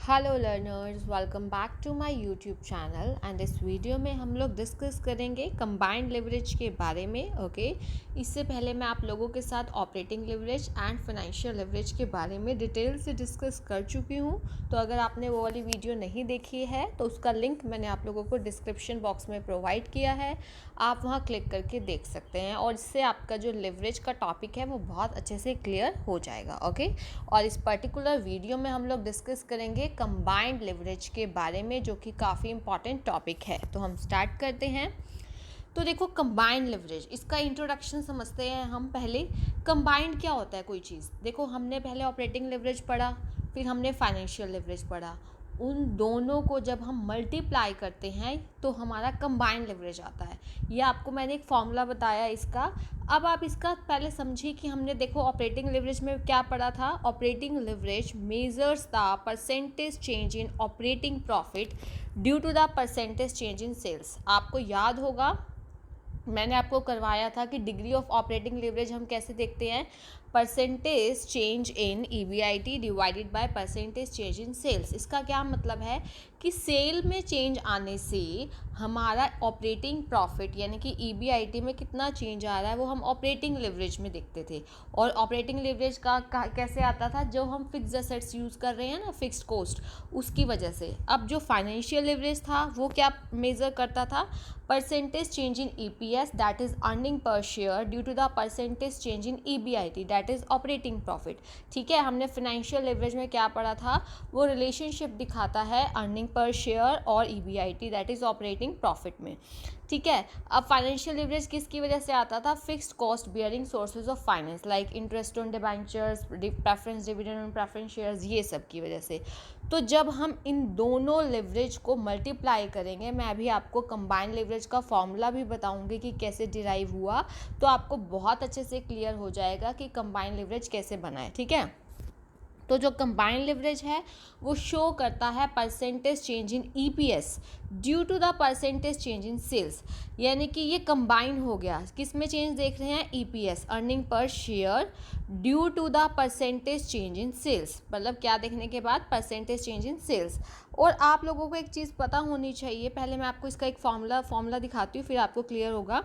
Hello learners, welcome back to my YouTube channel and इस video में हम लोग डिस्कस करेंगे कंबाइंड लिवरेज के बारे में। ओके इससे पहले मैं आप लोगों के साथ operating leverage and financial leverage के बारे में डिटेल से डिस्कस कर चुकी हूँ। तो अगर आपने वो वाली वीडियो नहीं देखी है तो उसका लिंक मैंने आप लोगों को डिस्क्रिप्शन बॉक्स में प्रोवाइड किया है, आप वहाँ क्लिक करके देख सकते हैं और इससे आपका जो लिवरेज का टॉपिक है वो बहुत अच्छे से क्लियर हो जाएगा। ओके और इस पर्टिकुलर वीडियो में हम लोग डिस्कस करेंगे कंबाइंड लिवरेज के बारे में, जो कि काफ़ी इंपॉर्टेंट टॉपिक है। तो हम स्टार्ट करते हैं। तो देखो, कंबाइंड लिवरेज, इसका इंट्रोडक्शन समझते हैं हम पहले। कंबाइंड क्या होता है कोई चीज़। देखो, हमने पहले ऑपरेटिंग लिवरेज पढ़ा, फिर हमने फाइनेंशियल लिवरेज पढ़ा। उन दोनों को जब हम मल्टीप्लाई करते हैं तो हमारा कंबाइंड लिवरेज आता है। ये आपको मैंने एक फॉर्मूला बताया इसका। अब आप इसका पहले समझिए कि हमने देखो ऑपरेटिंग लिवरेज में क्या पढ़ा था। Operating leverage measures the percentage change in operating profit due to the percentage change in sales. आपको याद होगा मैंने आपको करवाया था कि डिग्री ऑफ ऑपरेटिंग लिवरेज हम कैसे देखते हैं, percentage change in EBIT divided by percentage change in sales. इसका क्या मतलब है कि सेल में चेंज आने से हमारा ऑपरेटिंग प्रॉफिट यानी कि ईबीआईटी में कितना चेंज आ रहा है वो हम ऑपरेटिंग लिवरेज में देखते थे। और ऑपरेटिंग लिवरेज का कैसे आता था, जो हम फिक्स्ड एसेट्स यूज़ कर रहे हैं ना, फिक्स्ड कॉस्ट, उसकी वजह से। अब जो फाइनेंशियल लिवरेज था वो क्या मेज़र करता था, percentage change in EPS that is earning per share due to the percentage change in EBIT that is operating profit. ठीक है, हमने फाइनेंशियल लिवरेज में क्या पढ़ा था, वो रिलेशनशिप दिखाता है अर्निंग पर शेयर और EBIT that is operating profit में। ठीक है, अब फाइनेंशियल लिवरेज किसकी वजह से आता था, fixed cost bearing sources of finance like interest on debentures, preference dividend on preference shares, ये सब की वजह से। तो जब हम इन दोनों लिवरेज को मल्टीप्लाई करेंगे, मैं अभी आपको कंबाइंड लिवरेज का फॉर्मूला भी बताऊंगी कि कैसे डिराइव हुआ, तो आपको बहुत अच्छे से क्लियर हो जाएगा कि कंबाइंड लिवरेज कैसे बना है। ठीक है, तो जो कंबाइंड लिवरेज है वो शो करता है percentage change in EPS due to the percentage change in sales. यानी कि ये कंबाइन हो गया, किस में चेंज देख रहे हैं, EPS earning per share due to the percentage change in sales. मतलब क्या देखने के बाद, परसेंटेज चेंज इन सेल्स। और आप लोगों को एक चीज़ पता होनी चाहिए, पहले मैं आपको इसका एक फॉर्मूला दिखाती हूँ फिर आपको क्लियर होगा।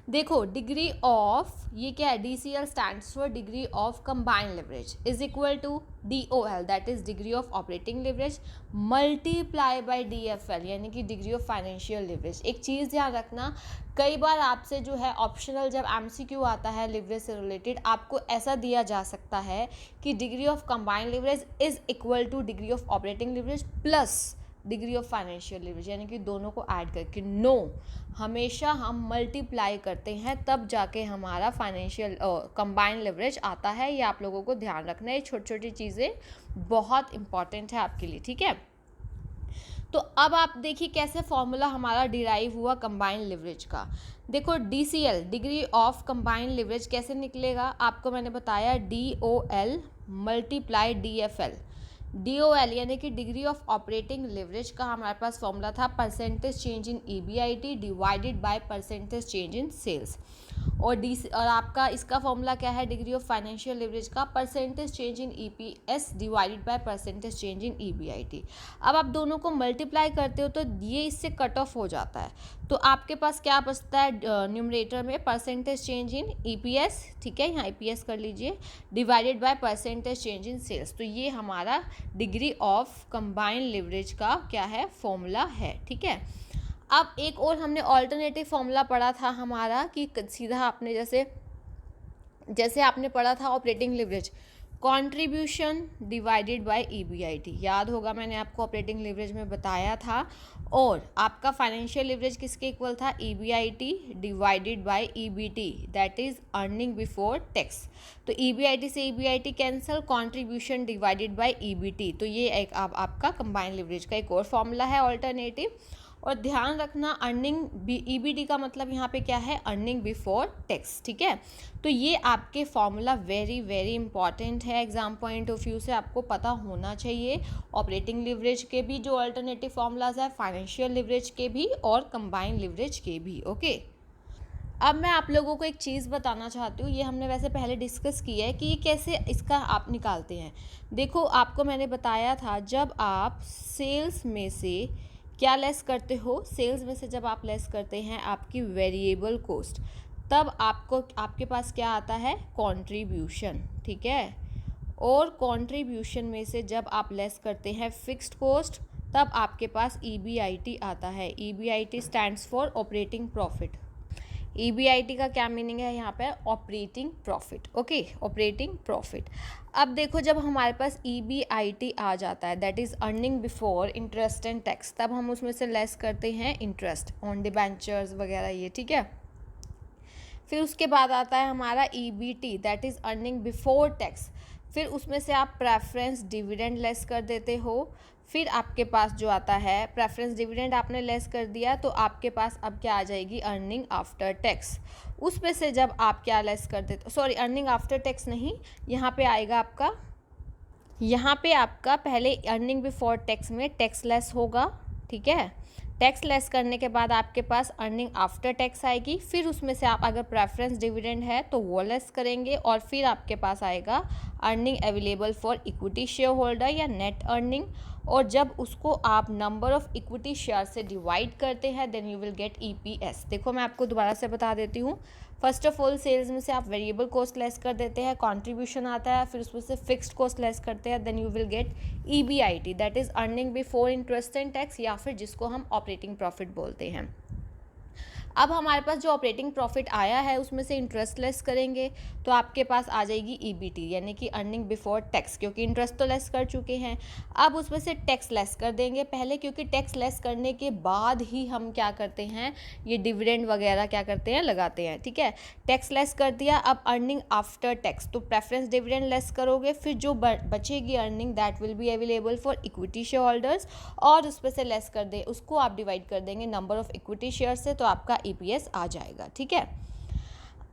देखो, डिग्री ऑफ, ये क्या है, DCL stands for degree of combined leverage is equal to DOL that is degree of operating leverage multiply by DFL यानी कि डिग्री ऑफ फाइनेंशियल लिवरेज। एक चीज़ ध्यान रखना, कई बार आपसे जो है ऑप्शनल जब MCQ आता है लिवरेज से रिलेटेड, आपको ऐसा दिया जा सकता है कि degree of combined leverage is equal two degree of operating leverage plus degree of financial leverage, यानी कि दोनों को ऐड करके। नो, हमेशा हम मल्टीप्लाई करते हैं तब जाके हमारा फाइनेंशियल कंबाइंड लिवरेज आता है। ये आप लोगों को ध्यान रखना है, ये छोटी छोटी चीज़ें बहुत इंपॉर्टेंट है आपके लिए। ठीक है, तो अब आप देखिए कैसे फॉर्मूला हमारा डिराइव हुआ कंबाइंड लिवरेज का। देखो, DCL degree of combined leverage कैसे निकलेगा, आपको मैंने बताया DOL मल्टीप्लाई DFL। DOL यानी कि डिग्री ऑफ ऑपरेटिंग लिवरेज का हमारे पास फॉर्मूला था percentage change in EBIT divided by percentage change in sales. और आपका इसका फॉर्मूला क्या है, डिग्री ऑफ फाइनेंशियल लिवरेज का percentage change in EPS divided by percentage change in EBIT। अब आप दोनों को मल्टीप्लाई करते हो तो ये इससे कट ऑफ हो जाता है, तो आपके पास क्या बचता है न्यूमरेटर में, परसेंटेज चेंज इन EPS, ठीक है, यहाँ EPS कर लीजिए, divided by percentage change in sales. तो ये हमारा डिग्री ऑफ कंबाइंड लिवरेज का क्या है, फॉर्मूला है। ठीक है, अब एक और हमने ऑल्टरनेटिव फॉर्मूला पढ़ा था हमारा कि सीधा आपने जैसे आपने पढ़ा था operating leverage, contribution divided by EBIT, याद होगा मैंने आपको ऑपरेटिंग लिवरेज में बताया था। और आपका फाइनेंशियल लिवरेज किसके इक्वल था, EBIT divided bye EBT that is earning before tax. तो EBIT से EBIT cancel, contribution divided by EBT, तो ये एक आपका कंबाइंड लिवरेज का एक और फॉर्मूला है ऑल्टरनेटिव। और ध्यान रखना, अर्निंग EBT का मतलब यहाँ पे क्या है, अर्निंग बिफोर टैक्स। ठीक है, तो ये आपके फॉर्मूला वेरी वेरी इंपॉर्टेंट है, एग्जाम पॉइंट ऑफ व्यू से आपको पता होना चाहिए। ऑपरेटिंग लिवरेज के भी जो अल्टरनेटिव फॉर्मूलाज है, फाइनेंशियल लिवरेज के भी और कंबाइंड लिवरेज के भी। ओके, अब मैं आप लोगों को एक चीज़ बताना चाहती हूँ, ये हमने वैसे पहले डिस्कस किया है कि ये कैसे इसका आप निकालते हैं। देखो, आपको मैंने बताया था जब आप सेल्स में से क्या लेस करते हो, सेल्स में से जब आप लेस करते हैं आपकी वेरिएबल कॉस्ट, तब आपको आपके पास क्या आता है, कंट्रीब्यूशन, ठीक है। और कंट्रीब्यूशन में से जब आप लेस करते हैं फिक्स्ड कॉस्ट, तब आपके पास EBIT आता है। EBIT stands for operating profit. EBIT का क्या मीनिंग है यहाँ पे, operating profit, okay, operating profit. अब देखो, जब हमारे पास EBIT आ जाता है, that is earning before interest and tax, तब हम उसमें से लेस करते हैं इंटरेस्ट ऑन डिबेंचर्स वगैरह, ये ठीक है। फिर उसके बाद आता है हमारा EBT, that is earning before tax. फिर उसमें से आप प्रेफरेंस डिविडेंड लेस कर देते हो। फिर आपके पास जो आता है, प्रेफरेंस डिविडेंड आपने लेस कर दिया, तो आपके पास अब क्या आ जाएगी, अर्निंग आफ्टर टैक्स। उसमें से जब आप क्या लेस कर देते, सॉरी, अर्निंग आफ्टर टैक्स नहीं, यहाँ पे आएगा आपका, यहाँ पे आपका पहले अर्निंग बिफोर टैक्स में टैक्स लेस होगा, ठीक है। टैक्स लेस करने के बाद आपके पास अर्निंग आफ्टर टैक्स आएगी। फिर उसमें से आप अगर प्रेफरेंस डिविडेंड है तो वो लेस करेंगे, और फिर आपके पास आएगा earning available for equity shareholder या नेट अर्निंग। और जब उसको आप नंबर ऑफ इक्विटी शेयर से डिवाइड करते हैं, then you will get EPS। देखो, मैं आपको दोबारा से बता देती हूँ। फर्स्ट ऑफ ऑल, सेल्स में से आप वेरिएबल कॉस्ट लेस कर देते हैं, कंट्रीब्यूशन आता है, फिर उसमें से फिक्स्ड कॉस्ट लेस करते हैं, then you will get EBIT, that is earning before interest and tax, या फिर जिसको हम ऑपरेटिंग प्रॉफिट बोलते हैं। अब हमारे पास जो ऑपरेटिंग प्रॉफिट आया है उसमें से इंटरेस्ट लेस करेंगे, तो आपके पास आ जाएगी EBT, यानी कि अर्निंग बिफोर टैक्स, क्योंकि इंटरेस्ट तो लेस कर चुके हैं। अब उसमें से टैक्स लेस कर देंगे पहले, क्योंकि टैक्स लेस करने के बाद ही हम क्या करते हैं, ये डिविडेंड वगैरह क्या करते हैं, लगाते हैं, ठीक है। टैक्स लेस कर दिया। अब अर्निंग आफ्टर टैक्स, तो प्रेफरेंस डिविडेंड लेस करोगे, फिर जो बचेगी earning, that will be available for equity share holders, और उसमें से लेस कर दे, उसको आप डिवाइड कर देंगे नंबर ऑफ इक्विटी शेयर से, तो आपका EPS आ जाएगा, ठीक है।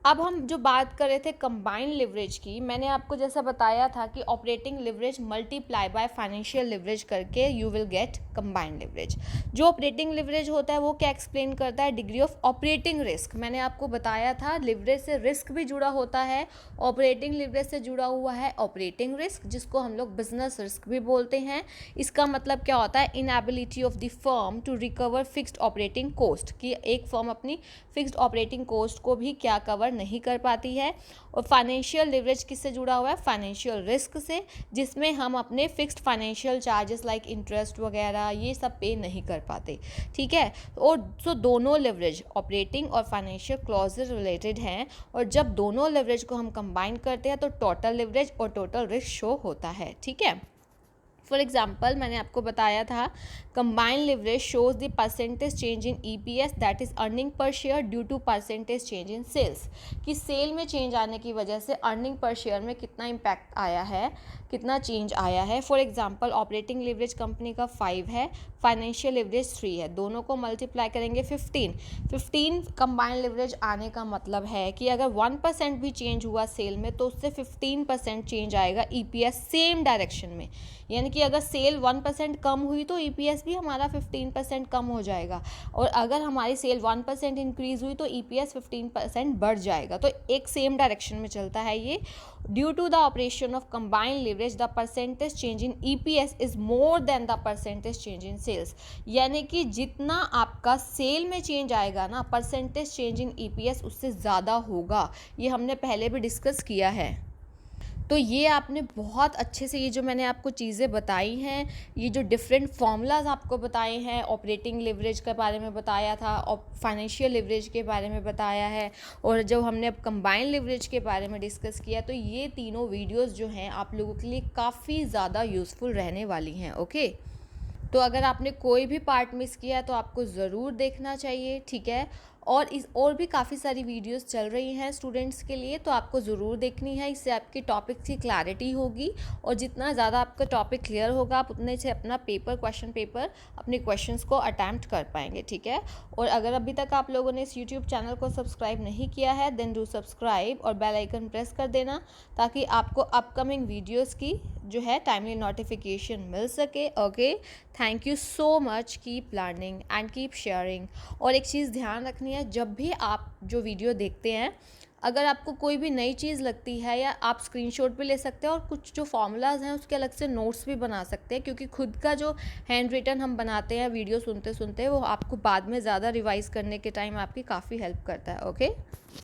अब हम जो बात कर रहे थे कंबाइंड लिवरेज की, मैंने आपको जैसा बताया था कि operating leverage multiply by financial leverage करके you will get combined leverage. जो ऑपरेटिंग लिवरेज होता है वो क्या एक्सप्लेन करता है, डिग्री ऑफ ऑपरेटिंग रिस्क। मैंने आपको बताया था लिवरेज से रिस्क भी जुड़ा होता है, ऑपरेटिंग लिवरेज से जुड़ा हुआ है ऑपरेटिंग रिस्क, जिसको हम लोग बिजनेस रिस्क भी बोलते हैं। इसका मतलब क्या होता है, inability of the firm to recover fixed operating cost, कि एक फर्म अपनी फिक्स्ड ऑपरेटिंग कॉस्ट को भी क्या कवर नहीं कर पाती है। और फाइनेंशियल लिवरेज किससे जुड़ा हुआ है, फाइनेंशियल रिस्क से, जिसमें हम अपने fixed financial charges like interest वगैरह ये सब पे नहीं कर पाते, ठीक है। और तो दोनों लिवरेज ऑपरेटिंग और फाइनेंशियल क्लॉजेज रिलेटेड हैं, और जब दोनों लिवरेज को हम कंबाइन करते हैं तो टोटल लिवरेज और टोटल रिस्क शो होता है, ठीक है। फॉर एग्जाम्पल, मैंने आपको बताया था combined leverage shows the percentage change in EPS, that is earning per share due to percentage change in sales, कि सेल में चेंज आने की वजह से अर्निंग पर शेयर में कितना इम्पैक्ट आया है, कितना चेंज आया है। For example, operating leverage company का 5 है, फाइनेंशियल लिवरेज 3 है, दोनों को मल्टीप्लाई करेंगे 15 कंबाइंड लिवरेज आने का मतलब है कि अगर 1% भी चेंज हुआ सेल में तो उससे 15% चेंज आएगा EPS सेम डायरेक्शन में, यानी कि अगर सेल 1% कम हुई तो EPS भी हमारा 15% कम हो जाएगा, और अगर हमारी सेल 1% इंक्रीज हुई तो EPS 15% बढ़ जाएगा। तो एक सेम डायरेक्शन में चलता है ये। Due to the operation of combined leverage the percentage change in EPS is more than the percentage change in sales, यानी कि जितना आपका सेल में चेंज आएगा ना, परसेंटेज चेंज इन EPS उससे ज़्यादा होगा। ये हमने पहले भी डिस्कस किया है। तो ये आपने बहुत अच्छे से, ये जो मैंने आपको चीज़ें बताई हैं, ये जो डिफरेंट फार्मूलाज आपको बताए हैं, ऑपरेटिंग लिवरेज के बारे में बताया था, और फाइनेंशियल लिवरेज के बारे में बताया है, और जब हमने अब कंबाइंड लिवरेज के बारे में डिस्कस किया, तो ये तीनों वीडियोस जो हैं आप लोगों के लिए काफ़ी ज़्यादा यूज़फुल रहने वाली हैं, ओके। तो अगर आपने कोई भी पार्ट मिस किया है तो आपको ज़रूर देखना चाहिए, ठीक है। और भी काफ़ी सारी वीडियोस चल रही हैं स्टूडेंट्स के लिए, तो आपको ज़रूर देखनी है, इससे आपके टॉपिक की क्लैरिटी होगी, और जितना ज़्यादा आपका टॉपिक क्लियर होगा आप उतने से अपना क्वेश्चन पेपर अपने क्वेश्चंस को अटैम्प्ट कर पाएंगे, ठीक है। और अगर अभी तक आप लोगों ने इस यूट्यूब चैनल को सब्सक्राइब नहीं किया है, देन डू सब्सक्राइब और बेल आइकन प्रेस कर देना, ताकि आपको अपकमिंग वीडियोज़ की जो है टाइमली नोटिफिकेशन मिल सके, okay. Thank you so much, keep learning and keep sharing. और एक चीज़ ध्यान रखनी करनी है, जब भी आप जो वीडियो देखते हैं, अगर आपको कोई भी नई चीज़ लगती है या आप स्क्रीनशॉट भी ले सकते हैं और कुछ जो फॉर्मूलाज हैं उसके अलग से नोट्स भी बना सकते हैं, क्योंकि खुद का जो हैंड रिटन हम बनाते हैं वीडियो सुनते सुनते, वो आपको बाद में ज़्यादा रिवाइज करने के टाइम आपकी काफ़ी हेल्प करता है। ओके।